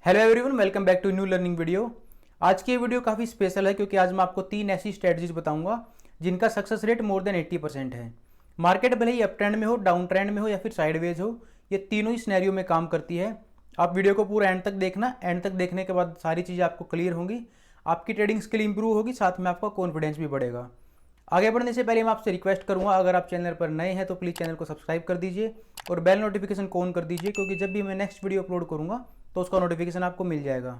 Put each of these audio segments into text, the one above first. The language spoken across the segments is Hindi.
Hello everyone, welcome back to new learning video. आज की ये वीडियो काफ़ी स्पेशल है क्योंकि आज मैं आपको 3 ऐसी स्ट्रेटजीज बताऊंगा जिनका सक्सेस रेट मोर देन 80% है। मार्केट भले ही अप ट्रेंड में हो, डाउन ट्रेंड में हो या फिर साइडवेज हो, ये तीनों ही सिनेरियो में काम करती है। आप वीडियो को पूरा एंड तक देखना। एंड तक देखने के बाद सारी चीज़ें आपको क्लियर होंगी, आपकी ट्रेडिंग स्किल इंप्रूव होगी, साथ में आपका कॉन्फिडेंस भी बढ़ेगा। आगे बढ़ने से पहले मैं आपसे रिक्वेस्ट करूंगा, अगर आप चैनल पर नए हैं तो प्लीज़ चैनल को सब्सक्राइब कर दीजिए और बेल नोटिफिकेशन को ऑन कर दीजिए, क्योंकि जब भी मैं नेक्स्ट वीडियो अपलोड करूंगा तो उसका नोटिफिकेशन आपको मिल जाएगा।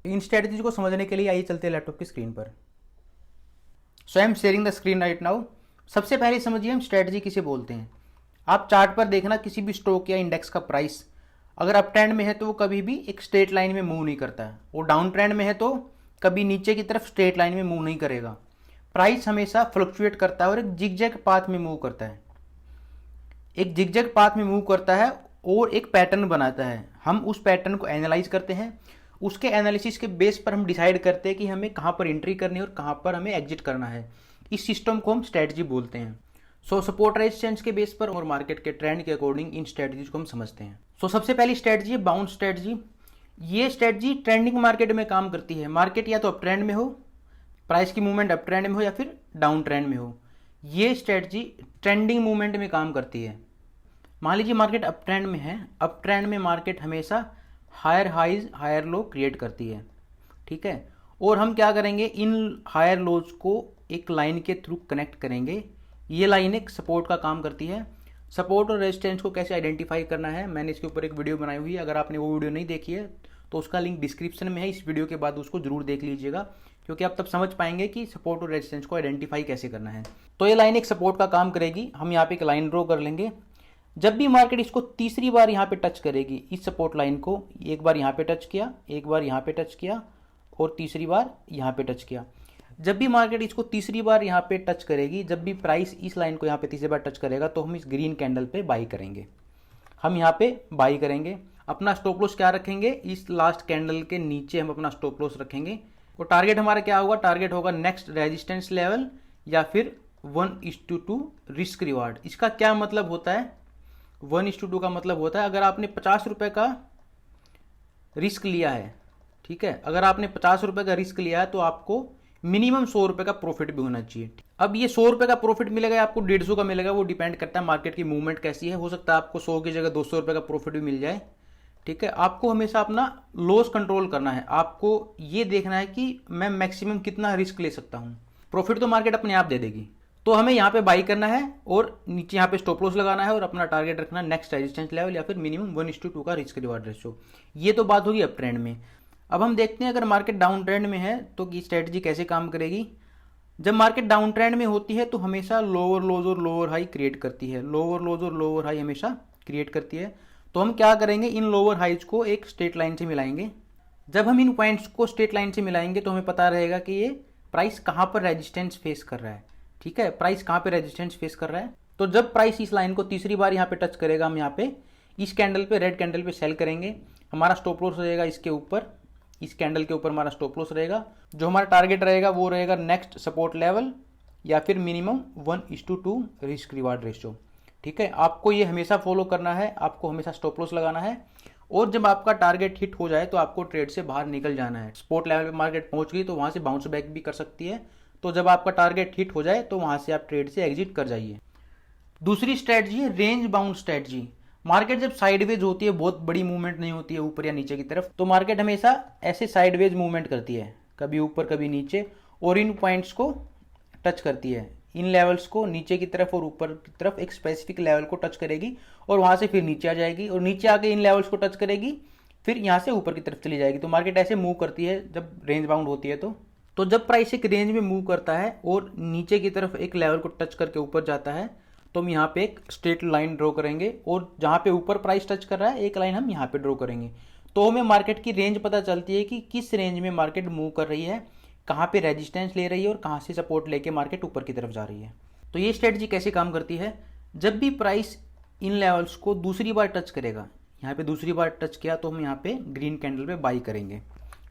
इन स्ट्रेटजीज को समझने के लिए आइए चलते हैं लैपटॉप की स्क्रीन पर। So I am sharing the screen right now. सबसे पहले समझिए हम स्ट्रेटजी किसे बोलते हैं। आप चार्ट पर देखना, किसी भी स्टॉक या इंडेक्स का प्राइस अगर अप ट्रेंड में है तो वो कभी भी एक स्ट्रेट लाइन में मूव नहीं करता है, और डाउन ट्रेंड में है तो कभी नीचे की तरफ स्ट्रेट लाइन में मूव नहीं करेगा। प्राइस हमेशा फ्लक्चुएट करता है और एक जिगजैग पाथ में मूव करता है। एक जिगजैग पाथ में मूव करता है और एक पैटर्न बनाता है। हम उस पैटर्न को एनालाइज करते हैं, उसके एनालिसिस के बेस पर हम डिसाइड करते हैं कि हमें कहाँ पर एंट्री करनी है और कहाँ पर हमें एग्जिट करना है। इस सिस्टम को हम स्ट्रेटजी बोलते हैं। सो सपोर्ट रेजिस्टेंस के बेस पर और मार्केट के ट्रेंड के अकॉर्डिंग इन स्ट्रेटजीज को हम समझते हैं। सो सबसे पहली स्ट्रेटजी है बाउंस स्ट्रेटजी। ये स्ट्रेटजी ट्रेंडिंग मार्केट में काम करती है। मार्केट या तो अप ट्रेंड में हो, प्राइस की मूवमेंट अप ट्रेंड में हो या फिर डाउन ट्रेंड में हो, ये स्ट्रेटजी ट्रेंडिंग मूवमेंट में काम करती है। मान लीजिए मार्केट अप ट्रेंड में है, अप ट्रेंड में मार्केट हमेशा higher highs higher low create करती है, ठीक है। और हम क्या करेंगे, इन हायर लोज को एक लाइन के थ्रू कनेक्ट करेंगे। ये लाइन एक सपोर्ट का काम करती है। सपोर्ट और रेजिस्टेंस को कैसे आइडेंटिफाई करना है, मैंने इसके ऊपर एक वीडियो बनाई हुई है। अगर आपने वो वीडियो नहीं देखी है तो उसका लिंक डिस्क्रिप्शन में है। इस वीडियो के बाद उसको जरूर देख लीजिएगा, क्योंकि आप तब समझ पाएंगे कि सपोर्ट और रेजिस्टेंस को आइडेंटिफाई कैसे करना है। तो ये लाइन एक सपोर्ट का काम करेगी। हम यहाँ पे एक लाइन ड्रॉ कर लेंगे। जब भी मार्केट इसको तीसरी बार यहाँ पे टच करेगी, इस सपोर्ट लाइन को एक बार यहाँ पे टच किया, एक बार यहाँ पे टच किया और तीसरी बार यहाँ पे टच किया। जब भी मार्केट इसको तीसरी बार यहाँ पे टच करेगी, जब भी प्राइस इस लाइन को यहाँ पे तीसरी बार टच करेगा, तो हम इस ग्रीन कैंडल पे बाई करेंगे। हम यहाँ पे बाई करेंगे। अपना स्टॉप लॉस क्या रखेंगे, इस लास्ट कैंडल के नीचे हम अपना स्टॉप लॉस रखेंगे। और टारगेट हमारा क्या होगा, टारगेट होगा नेक्स्ट रेजिस्टेंस लेवल या फिर 1:2 रिस्क रिवार्ड। इसका क्या मतलब होता है, 1:2 का मतलब होता है अगर आपने 50 रुपए का रिस्क लिया है, ठीक है, अगर आपने 50 रुपए का रिस्क लिया है तो आपको मिनिमम 100 रुपए का प्रॉफिट भी होना चाहिए। अब ये 100 रुपए का प्रॉफिट मिलेगा या आपको 150 का मिलेगा, वो डिपेंड करता है मार्केट की मूवमेंट कैसी है। हो सकता है आपको 100 की जगह 200 रुपए का प्रॉफिट भी मिल जाए, ठीक है। आपको हमेशा अपना लॉस कंट्रोल करना है। आपको ये देखना है कि मैं मैक्सिमम कितना रिस्क ले सकता हूँ। प्रॉफिट तो मार्केट अपने आप दे देगी। तो हमें यहाँ पे बाई करना है और नीचे यहाँ पे स्टॉप लॉस लगाना है और अपना टारगेट रखना नेक्स्ट रेजिस्टेंस लेवल या फिर मिनिमम 1:2 का रिस्क रिवार्ड रेशियो। ये तो बात होगी अप ट्रेंड में। अब हम देखते हैं अगर मार्केट डाउन ट्रेंड में है तो ये स्ट्रेटजी कैसे काम करेगी। जब मार्केट डाउन ट्रेंड में होती है तो हमेशा लोअर लोज और लोअर हाई क्रिएट करती है। लोअर लोज और लोअर हाई हमेशा क्रिएट करती है। तो हम क्या करेंगे, इन लोअर हाइज को एक स्ट्रेट लाइन से मिलाएंगे। जब हम इन पॉइंट्स को स्ट्रेट लाइन से मिलाएंगे तो हमें पता रहेगा कि ये प्राइस कहाँ पर रेजिस्टेंस फेस कर रहा है, ठीक है। प्राइस कहाँ पे रेजिस्टेंस फेस कर रहा है, तो जब प्राइस इस लाइन को तीसरी बार यहाँ पे टच करेगा, हम यहाँ पे इस कैंडल पे, रेड कैंडल पे सेल करेंगे। हमारा स्टॉप लॉस रहेगा इसके ऊपर, इस कैंडल के ऊपर हमारा स्टॉप लॉस रहेगा। जो हमारा टारगेट रहेगा वो रहेगा नेक्स्ट सपोर्ट लेवल या फिर मिनिमम 1:2 रिस्क रिवार्ड रेशियो, ठीक है। आपको ये हमेशा फॉलो करना है, आपको हमेशा स्टॉप लॉस लगाना है। और जब आपका टारगेट हिट हो जाए तो आपको ट्रेड से बाहर निकल जाना है। सपोर्ट लेवल पे मार्केट पहुंच गई तो वहां से बाउंस बैक भी कर सकती है। तो जब आपका टारगेट हिट हो जाए तो वहां से आप ट्रेड से एग्जिट कर जाइए। दूसरी स्ट्रेटजी है रेंज बाउंड स्ट्रेटजी। मार्केट जब साइडवेज होती है, बहुत बड़ी मूवमेंट नहीं होती है ऊपर या नीचे की तरफ, तो मार्केट हमेशा ऐसे साइडवेज मूवमेंट करती है, कभी ऊपर कभी नीचे, और इन पॉइंट्स को टच करती है। इन लेवल्स को नीचे की तरफ और ऊपर की तरफ एक स्पेसिफिक लेवल को टच करेगी और वहां से फिर नीचे आ जाएगी, और नीचे आके इन लेवल्स को टच करेगी, फिर यहाँ से ऊपर की तरफ चली जाएगी। तो मार्केट ऐसे मूव करती है जब रेंज बाउंड होती है। तो जब प्राइस एक रेंज में मूव करता है और नीचे की तरफ एक लेवल को टच करके ऊपर जाता है, तो हम यहाँ पे एक स्ट्रेट लाइन ड्रॉ करेंगे और जहाँ पे ऊपर प्राइस टच कर रहा है एक लाइन हम यहाँ पे ड्रॉ करेंगे। तो हमें मार्केट की रेंज पता चलती है कि किस रेंज में मार्केट मूव कर रही है, कहाँ पे रेजिस्टेंस ले रही है और कहाँ से सपोर्ट लेके मार्केट ऊपर की तरफ जा रही है। तो ये स्ट्रेटजी कैसे काम करती है, जब भी प्राइस इन लेवल्स को दूसरी बार टच करेगा, यहाँ पे दूसरी बार टच किया तो हम यहाँ पे ग्रीन कैंडल पे बाई करेंगे,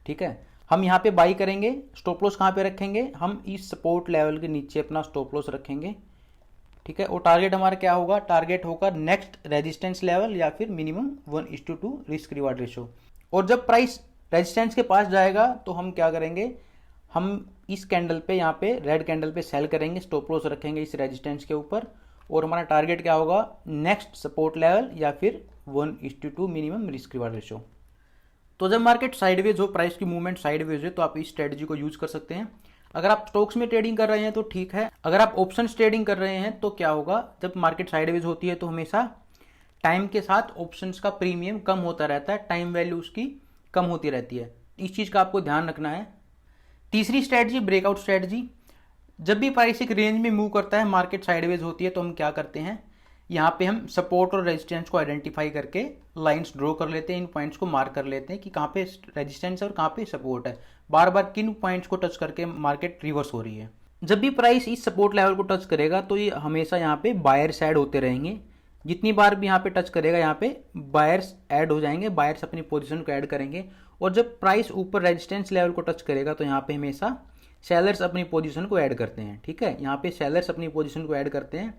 ठीक है। हम यहाँ पे बाई करेंगे। स्टॉप लॉस कहाँ पे रखेंगे, हम इस सपोर्ट लेवल के नीचे अपना स्टॉप लॉस रखेंगे, ठीक है। और टारगेट हमारा क्या होगा, टारगेट होगा नेक्स्ट रेजिस्टेंस लेवल या फिर मिनिमम 1:2 रिस्क रिवार्ड रेशियो। और जब प्राइस रेजिस्टेंस के पास जाएगा तो हम क्या करेंगे, हम इस कैंडल पे, यहाँ पे रेड कैंडल पे सेल करेंगे, स्टॉप लॉस रखेंगे इस रेजिस्टेंस के ऊपर, और हमारा टारगेट क्या होगा, नेक्स्ट सपोर्ट लेवल या फिर 1:2 मिनिमम रिस्क रिवार्ड रेशो। तो जब मार्केट साइडवेज हो, प्राइस की मूवमेंट साइडवेज है, तो आप इस स्ट्रेटजी को यूज कर सकते हैं। अगर आप स्टॉक्स में ट्रेडिंग कर रहे हैं तो ठीक है, अगर आप ऑप्शंस ट्रेडिंग कर रहे हैं तो क्या होगा, जब मार्केट साइडवेज होती है तो हमेशा टाइम के साथ ऑप्शंस का प्रीमियम कम होता रहता है, टाइम वैल्यू उसकी कम होती रहती है। इस चीज़ का आपको ध्यान रखना है। तीसरी स्ट्रेटजी ब्रेकआउट स्ट्रेटजी। जब भी प्राइस एक रेंज में मूव करता है, मार्केट साइडवेज होती है, तो हम क्या करते हैं, यहाँ पे हम सपोर्ट और रेजिस्टेंस को आइडेंटिफाई करके लाइंस ड्रॉ कर लेते हैं, इन पॉइंट्स को मार्क कर लेते हैं कि कहाँ पे रेजिस्टेंस है और कहाँ पे सपोर्ट है, बार बार किन पॉइंट्स को टच करके मार्केट रिवर्स हो रही है। जब भी प्राइस इस सपोर्ट लेवल को टच करेगा तो ये हमेशा यहाँ पे बायर्स ऐड होते रहेंगे। जितनी बार भी यहाँ पे टच करेगा, यहाँ पे बायर्स ऐड हो जाएंगे, बायर्स अपनी पोजीशन को ऐड करेंगे। और जब प्राइस ऊपर रेजिस्टेंस लेवल को टच करेगा तो यहाँ पे हमेशा सेलर्स अपनी पोजीशन को ऐड करते हैं। ठीक है, यहाँ पे सेलर्स अपनी पोजीशन को ऐड करते हैं।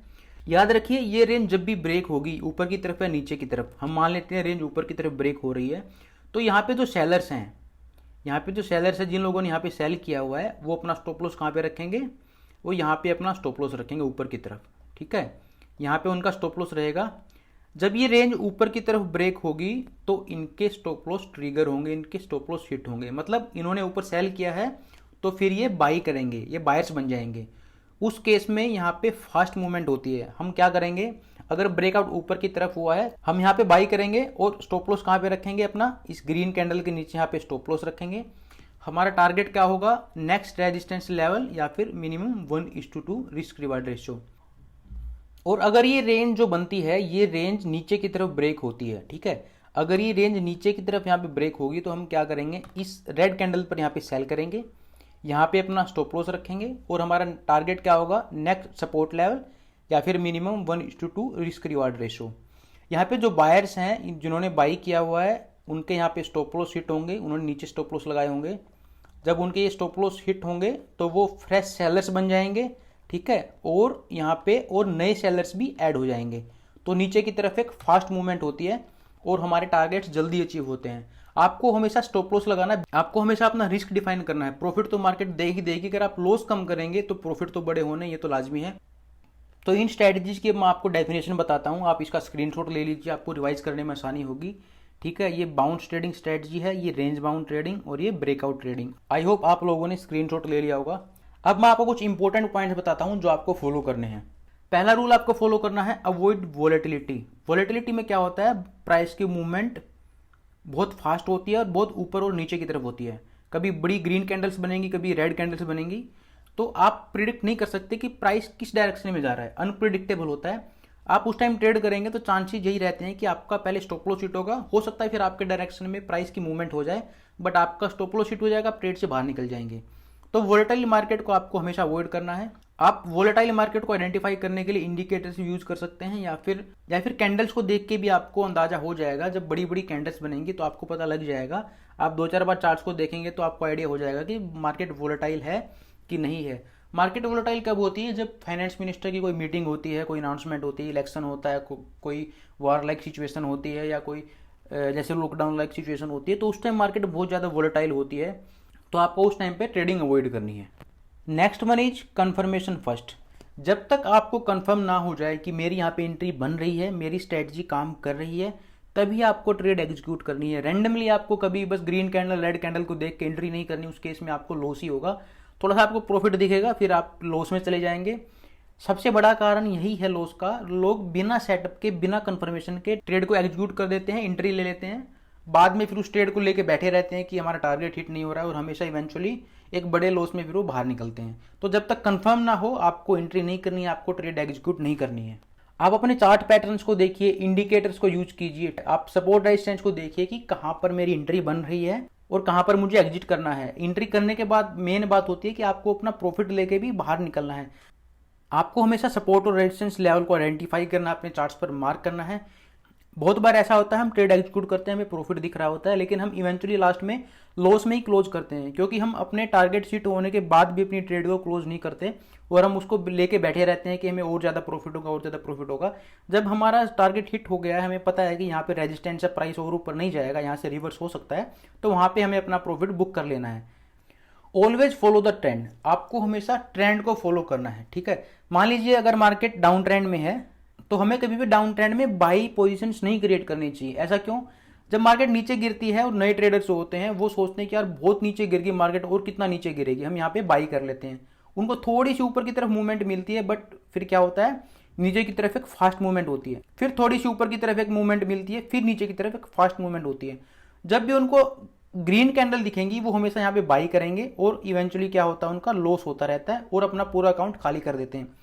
याद रखिए, ये रेंज जब भी ब्रेक होगी ऊपर की तरफ या नीचे की तरफ, हम मान लेते हैं रेंज ऊपर की तरफ ब्रेक हो रही है, तो यहाँ पे जो सेलर्स हैं, यहाँ पे जो सेलर्स हैं, जिन लोगों ने यहाँ पे सेल किया हुआ है, वो अपना स्टॉप लॉस कहाँ पे रखेंगे, वो यहाँ पे अपना स्टॉप लॉस रखेंगे ऊपर की तरफ। ठीक है, यहाँ पे उनका स्टॉप लॉस रहेगा। जब ये रेंज ऊपर की तरफ ब्रेक होगी तो इनके स्टॉप लॉस ट्रिगर होंगे, इनके स्टॉप लॉस हिट होंगे, मतलब इन्होंने ऊपर सेल किया है तो फिर ये बाई करेंगे, ये बायर्स बन जाएंगे। उस केस में यहाँ पे फास्ट मूवमेंट होती है। हम क्या करेंगे, अगर ब्रेकआउट ऊपर की तरफ हुआ है, हम यहाँ पे बाई करेंगे और स्टॉप लॉस कहाँ पे रखेंगे, अपना इस ग्रीन कैंडल के नीचे यहाँ पे स्टॉप लॉस रखेंगे। हमारा टारगेट क्या होगा, नेक्स्ट रेजिस्टेंस लेवल या फिर मिनिमम 1:2 रिस्क रिवार्ड रेशियो। और अगर ये रेंज जो बनती है, ये रेंज नीचे की तरफ ब्रेक होती है, ठीक है, अगर ये रेंज नीचे की तरफ यहाँ पे ब्रेक होगी तो हम क्या करेंगे, इस रेड कैंडल पर यहाँ पे सेल करेंगे, यहाँ पे अपना स्टॉप लॉस रखेंगे और हमारा टारगेट क्या होगा, नेक्स्ट सपोर्ट लेवल या फिर मिनिमम 1:2 रिस्क रिवार्ड रेशो। यहाँ पे जो बायर्स हैं, जिन्होंने बाई किया हुआ है, उनके यहाँ पे स्टॉप लॉस हिट होंगे, उन्होंने नीचे स्टॉप लॉस लगाए होंगे। जब उनके ये स्टॉप लॉस हिट होंगे तो वो फ्रेश सेलर्स बन जाएंगे। ठीक है, और यहाँ पे और नए सेलर्स भी ऐड हो जाएंगे, तो नीचे की तरफ एक फास्ट मूवमेंट होती है और हमारे टारगेट्स जल्दी अचीव होते हैं। आपको हमेशा स्टॉप लॉस लगाना है, आपको हमेशा अपना रिस्क डिफाइन करना है। प्रॉफिट तो मार्केट देगी देगी, अगर आप लॉस कम करेंगे तो प्रॉफिट तो बड़े होने, ये तो लाजमी है। तो इन स्ट्रैटेजीज की मैं आपको डेफिनेशन बताता हूँ, आप इसका स्क्रीनशॉट ले लीजिए, आपको रिवाइज करने में आसानी होगी। ठीक है, ये बाउंस ट्रेडिंग स्ट्रेटजी है, ये रेंज बाउंड ट्रेडिंग और ये ब्रेकआउट ट्रेडिंग। आई होप आप लोगों ने स्क्रीनशॉट ले लिया होगा। अब मैं आपको कुछ इंपॉर्टेंट पॉइंट्स बताता हूँ जो आपको फॉलो करने हैं। पहला रूल आपको फॉलो करना है, अवॉइड वोलेटिलिटी। वोलेटिलिटी में क्या होता है, प्राइस की मूवमेंट बहुत फास्ट होती है और बहुत ऊपर और नीचे की तरफ होती है। कभी बड़ी ग्रीन कैंडल्स बनेंगी, कभी रेड कैंडल्स बनेंगी, तो आप प्रिडिक्ट नहीं कर सकते कि प्राइस किस डायरेक्शन में जा रहा है, अनप्रिडिक्टेबल होता है। आप उस टाइम ट्रेड करेंगे तो चांसेस यही रहते हैं कि आपका पहले स्टॉप लॉस हिट होगा, हो सकता है फिर आपके डायरेक्शन में प्राइस की मूवमेंट हो जाए, बट आपका स्टॉप लॉस हिट हो जाएगा, आप ट्रेड से बाहर निकल जाएंगे। तो वोलेटाइल मार्केट को आपको हमेशा अवॉइड करना है। आप वोलेटाइल मार्केट को आइडेंटिफाई करने के लिए इंडिकेटर्स यूज कर सकते हैं, या फिर कैंडल्स को देख के भी आपको अंदाजा हो जाएगा। जब बड़ी बड़ी कैंडल्स बनेंगी तो आपको पता लग जाएगा, आप 2-4 बार चार्ट्स को देखेंगे तो आपको आइडिया हो जाएगा कि मार्केट वोलेटाइल है कि नहीं है। मार्केट वोलेटाइल कब होती है, जब फाइनेंस मिनिस्टर की कोई मीटिंग होती है, कोई अनाउंसमेंट होती है, इलेक्शन होता है, कोई वार लाइक सिचुएशन होती है, या कोई जैसे लॉकडाउन लाइक सिचुएशन होती है, तो उस टाइम मार्केट बहुत ज़्यादा वोलेटाइल होती है, तो आपको उस टाइम पे ट्रेडिंग अवॉइड करनी है। Next one is confirmation first. जब तक आपको कंफर्म ना हो जाए कि मेरी यहाँ पे एंट्री बन रही है, मेरी स्ट्रेटजी काम कर रही है, तभी आपको ट्रेड एग्जीक्यूट करनी है। रैंडमली आपको कभी बस ग्रीन कैंडल रेड कैंडल को देख के एंट्री नहीं करनी, उस केस में आपको लॉस ही होगा। थोड़ा सा आपको प्रॉफिट दिखेगा, फिर आप लॉस में चले जाएंगे। सबसे बड़ा कारण यही है लॉस का, लोग बिना सेटअप के, बिना कंफर्मेशन के ट्रेड को एग्जीक्यूट कर देते हैं, एंट्री ले लेते हैं, बाद में फिर उस ट्रेड को लेके बैठे रहते हैं कि हमारा टारगेट हिट नहीं हो रहा है, और हमेशा इवेंचुअली एक बड़े लॉस में फिर वो बाहर निकलते हैं। तो जब तक कंफर्म ना हो, आपको एंट्री नहीं करनी है, आपको ट्रेड एग्जीक्यूट नहीं करनी है। आप अपने चार्ट पैटर्न्स को देखिए, इंडिकेटर्स को यूज कीजिए, आप सपोर्ट रेजिस्टेंस को देखिए कि कहाँ पर मेरी एंट्री बन रही है और कहाँ पर मुझे एग्जिट करना है। एंट्री करने के बाद मेन बात होती है कि आपको अपना प्रॉफिट लेके भी बाहर निकलना है। आपको हमेशा सपोर्ट और रेजिस्टेंस लेवल को आइडेंटिफाई करना है, अपने चार्ट्स पर मार्क करना है। बहुत बार ऐसा होता है हम ट्रेड एग्जीक्यूट करते हैं, हमें प्रॉफिट दिख रहा होता है, लेकिन हम इवेंचुअली लास्ट में लॉस में ही क्लोज करते हैं, क्योंकि हम अपने टारगेट शीट होने के बाद भी अपनी ट्रेड को क्लोज नहीं करते और हम उसको लेके बैठे रहते हैं कि हमें और ज़्यादा प्रॉफिट होगा, और ज़्यादा प्रॉफिट होगा। जब हमारा टारगेट हिट हो गया है, हमें पता है कि यहाँ पे रेजिस्टेंस है, प्राइस और ऊपर नहीं जाएगा, यहाँ से रिवर्स हो सकता है, तो वहाँ पे हमें अपना प्रॉफिट बुक कर लेना है। ऑलवेज फॉलो द ट्रेंड, आपको हमेशा ट्रेंड को फॉलो करना है, ठीक है। मान लीजिए अगर मार्केट डाउन ट्रेंड में है तो हमें कभी भी डाउन ट्रेंड में बाई पोजीशंस नहीं क्रिएट करनी चाहिए। ऐसा क्यों? जब मार्केट नीचे गिरती है और नए ट्रेडर्स जो होते हैं वो सोचते हैं कि यार बहुत नीचे गिर गई मार्केट, और कितना नीचे गिरेगी, हम यहाँ पे बाई कर लेते हैं। उनको थोड़ी सी ऊपर की तरफ मूवमेंट मिलती है, बट फिर क्या होता है, नीचे की तरफ एक फास्ट मूवमेंट होती है, फिर थोड़ी सी ऊपर की तरफ एक मूवमेंट मिलती है, फिर नीचे की तरफ एक फास्ट मूवमेंट होती है। जब भी उनको ग्रीन कैंडल दिखेंगी वो हमेशा यहाँ पे बाई करेंगे, और इवेंचुअली क्या होता है, उनका लॉस होता रहता है और अपना पूरा अकाउंट खाली कर देते हैं।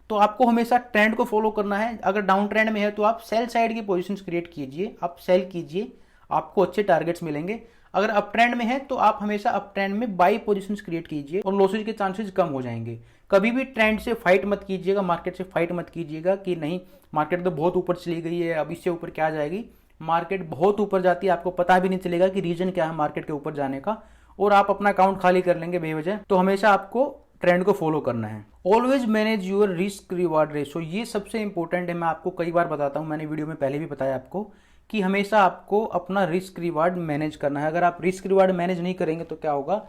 तो आपको हमेशा ट्रेंड को फॉलो करना है। अगर डाउन ट्रेंड में है तो आप सेल साइड की पोजीशंस क्रिएट कीजिए, आप सेल कीजिए, आपको अच्छे टारगेट्स मिलेंगे। अगर अप ट्रेंड में है तो आप हमेशा अप ट्रेंड में बाई पोजीशंस क्रिएट कीजिए और लॉसेज के चांसेस कम हो जाएंगे। कभी भी ट्रेंड से फाइट मत कीजिएगा, मार्केट से फाइट मत कीजिएगा कि नहीं मार्केट तो बहुत ऊपर चली गई है, अब इससे ऊपर क्या जाएगी। मार्केट बहुत ऊपर जाती है, आपको पता भी नहीं चलेगा कि रीजन क्या है मार्केट के ऊपर जाने का, और आप अपना अकाउंट खाली कर लेंगे बेवजह। तो हमेशा आपको ट्रेंड को फॉलो करना है। Always manage your risk reward ratio, ये सबसे इंपॉर्टेंट है। मैं आपको कई बार बताता हूं, मैंने वीडियो में पहले भी बताया आपको कि हमेशा आपको अपना रिस्क रिवार्ड मैनेज करना है। अगर आप रिस्क रिवार्ड मैनेज नहीं करेंगे तो क्या होगा,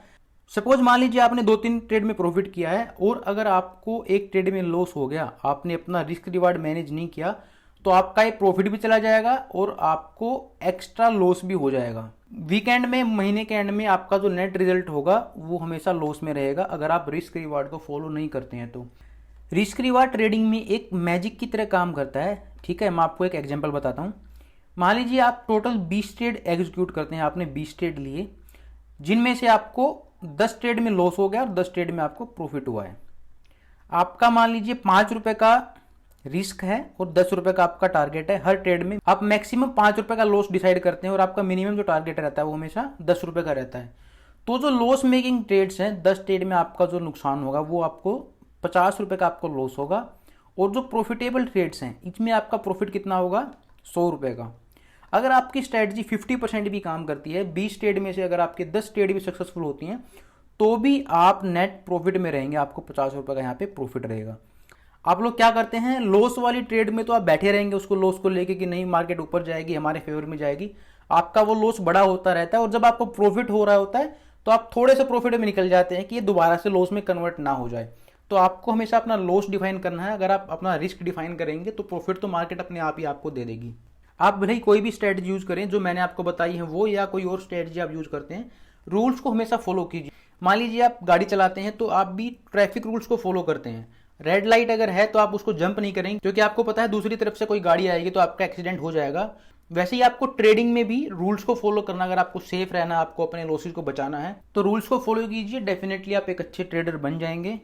सपोज मान लीजिए आपने 2-3 ट्रेड में प्रॉफिट किया है और अगर आपको एक ट्रेड में लॉस हो गया, आपने अपना रिस्क रिवार्ड मैनेज नहीं किया, तो आपका ये प्रॉफिट भी चला जाएगा और आपको एक्स्ट्रा लॉस भी हो जाएगा। वीकेंड में, महीने के एंड में आपका जो नेट रिजल्ट होगा वो हमेशा लॉस में रहेगा अगर आप रिस्क रिवार्ड को फॉलो नहीं करते हैं। तो रिस्क रिवार्ड ट्रेडिंग में एक मैजिक की तरह काम करता है, ठीक है। मैं आपको एक एग्जांपल बताता हूँ। मान लीजिए आप टोटल 20 ट्रेड एग्जीक्यूट करते हैं, आपने 20 ट्रेड लिए, जिनमें से आपको 10 ट्रेड में लॉस हो गया और 10 ट्रेड में आपको प्रॉफिट हुआ है। आपका मान लीजिए 5 रुपए का रिस्क है और 10 रुपए का आपका टारगेट है। हर ट्रेड में आप मैक्सिमम 5 रुपए का लॉस डिसाइड करते हैं और आपका मिनिमम जो टारगेट रहता है वो हमेशा 10 रुपए का रहता है। तो जो लॉस मेकिंग ट्रेड्स हैं, 10 ट्रेड में आपका जो नुकसान होगा वो आपको 50 रुपए का आपको लॉस होगा, और जो प्रॉफिटेबल ट्रेड्स हैं इसमें आपका प्रॉफिट कितना होगा, 100 रुपए का। अगर आपकी स्ट्रेटजी 50% भी काम करती है, 20 ट्रेड में से अगर आपके 10 ट्रेड भी सक्सेसफुल होती हैं, तो भी आप नेट प्रॉफिट में रहेंगे, आपको 50 रुपए का यहाँ पे प्रॉफिट रहेगा। आप लोग क्या करते हैं, लॉस वाली ट्रेड में तो आप बैठे रहेंगे उसको लॉस को लेके कि नहीं मार्केट ऊपर जाएगी, हमारे फेवर में जाएगी, आपका वो लॉस बड़ा होता रहता है। और जब आपको प्रॉफिट हो रहा होता है तो आप थोड़े से प्रॉफिट में निकल जाते हैं कि ये दोबारा से लॉस में कन्वर्ट ना हो जाए। तो आपको हमेशा अपना लॉस डिफाइन करना है। अगर आप अपना रिस्क डिफाइन करेंगे तो प्रॉफिट तो मार्केट अपने आप ही आपको दे देगी। आप भले कोई भी स्ट्रेटजी यूज करें जो मैंने आपको बताई है वो, या कोई और स्ट्रेटजी आप यूज करते हैं, रूल्स को हमेशा फॉलो कीजिए। मान लीजिए आप गाड़ी चलाते हैं तो आप भी ट्रैफिक रूल्स को फॉलो करते हैं। रेड लाइट अगर है तो आप उसको जंप नहीं करेंगे, क्योंकि आपको पता है दूसरी तरफ से कोई गाड़ी आएगी तो आपका एक्सीडेंट हो जाएगा। वैसे ही आपको ट्रेडिंग में भी रूल्स को फॉलो करना, अगर आपको सेफ रहना, आपको अपने लॉसेस को बचाना है तो रूल्स को फॉलो कीजिए, डेफिनेटली आप एक अच्छे ट्रेडर बन जाएंगे।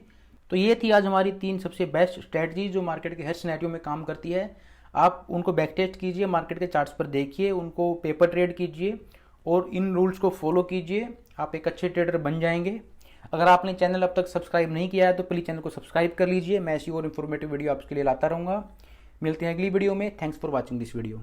तो ये थी आज हमारी 3 सबसे बेस्ट स्ट्रेटजी जो मार्केट के हर सिनेरियो में काम करती है। आप उनको बैक टेस्ट कीजिए, मार्केट के चार्ट्स पर देखिए, उनको पेपर ट्रेड कीजिए और इन रूल्स को फॉलो कीजिए, आप एक अच्छे ट्रेडर बन जाएंगे। अगर आपने चैनल अब तक सब्सक्राइब नहीं किया है तो प्लीज़ चैनल को सब्सक्राइब कर लीजिए। मैं ऐसी और इन्फॉर्मेटिव वीडियो आपके लिए लाता रहूँगा। मिलते हैं अगली वीडियो में। Thanks for watching this video.